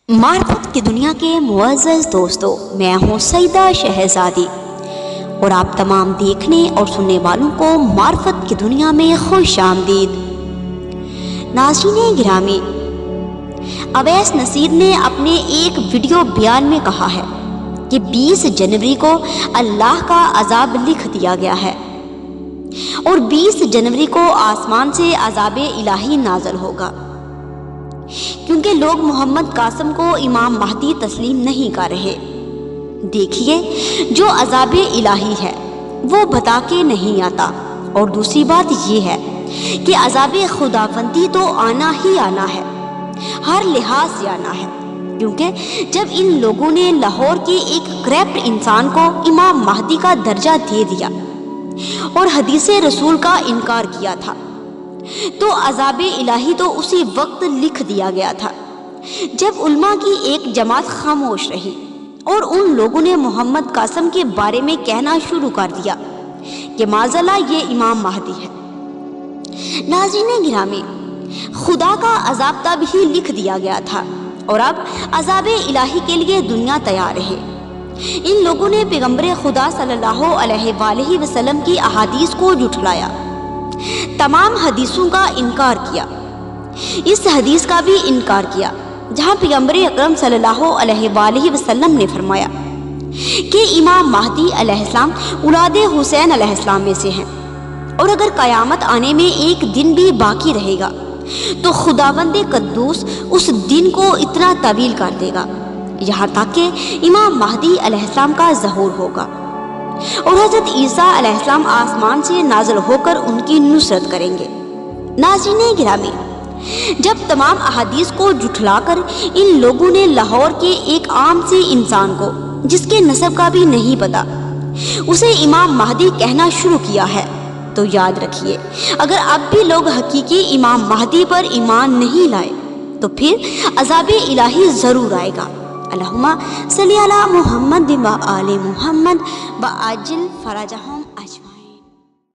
معرفت کی دنیا کے معزز دوستو، میں ہوں سیدہ شہزادی اور آپ تمام دیکھنے اور سننے والوں کو معرفت کی دنیا میں خوش آمدید۔ ناظرین گرامی، اویس نصیر نے اپنے ایک ویڈیو بیان میں کہا ہے کہ 20 جنوری کو اللہ کا عذاب لکھ دیا گیا ہے اور 20 جنوری کو آسمان سے عذاب الہی نازل ہوگا، کیونکہ لوگ محمد قاسم کو امام مہدی تسلیم نہیں کر رہے۔ دیکھیے، جو عذاب الہی ہے وہ بتا کے نہیں آتا، اور دوسری بات یہ ہے کہ عذاب خداوندی تو آنا ہی آنا ہے، ہر لحاظ سے آنا ہے، کیونکہ جب ان لوگوں نے لاہور کے ایک کرپٹ انسان کو امام مہدی کا درجہ دے دیا اور حدیث رسول کا انکار کیا تھا، تو عذاب الہی تو اسی وقت لکھ دیا گیا تھا جب علماء کی ایک جماعت خاموش رہی اور ان لوگوں نے محمد قاسم کے بارے میں کہنا شروع کر دیا کہ معاذاللہ یہ امام مہدی ہے۔ ناظرین گرامی، خدا کا عذاب تب ہی لکھ دیا گیا تھا اور اب عذاب الہی کے لیے دنیا تیار ہے۔ ان لوگوں نے پیغمبر خدا صلی اللہ علیہ وآلہ وسلم کی احادیث کو جھٹلایا، تمام حدیثوں کا انکار کیا، اس حدیث کا بھی انکار کیا جہاں پیغمبر اکرم صلی اللہ علیہ وآلہ وسلم نے فرمایا کہ امام مہدی علیہ السلام اولاد حسین علیہ السلام میں سے ہیں، اور اگر قیامت آنے میں ایک دن بھی باقی رہے گا تو خداوند قدوس اس دن کو اتنا طویل کر دے گا یہاں تک کہ امام مہدی علیہ السلام کا ظہور ہوگا اور حضرت عیسیٰ علیہ السلام آسمان سے نازل ہو کر ان کی نصرت کریں گے۔ ناظرین گرامی، جب تمام احادیث کو جھٹلا کر ان لوگوں نے لاہور کے ایک عام سے انسان کو، جس کے نسب کا بھی نہیں پتا، اسے امام مہدی کہنا شروع کیا ہے، تو یاد رکھیے، اگر اب بھی لوگ حقیقی امام مہدی پر ایمان نہیں لائے تو پھر عذاب الہی ضرور آئے گا۔ اللہم صلی علی محمد و آل محمد وعجل فرجہم۔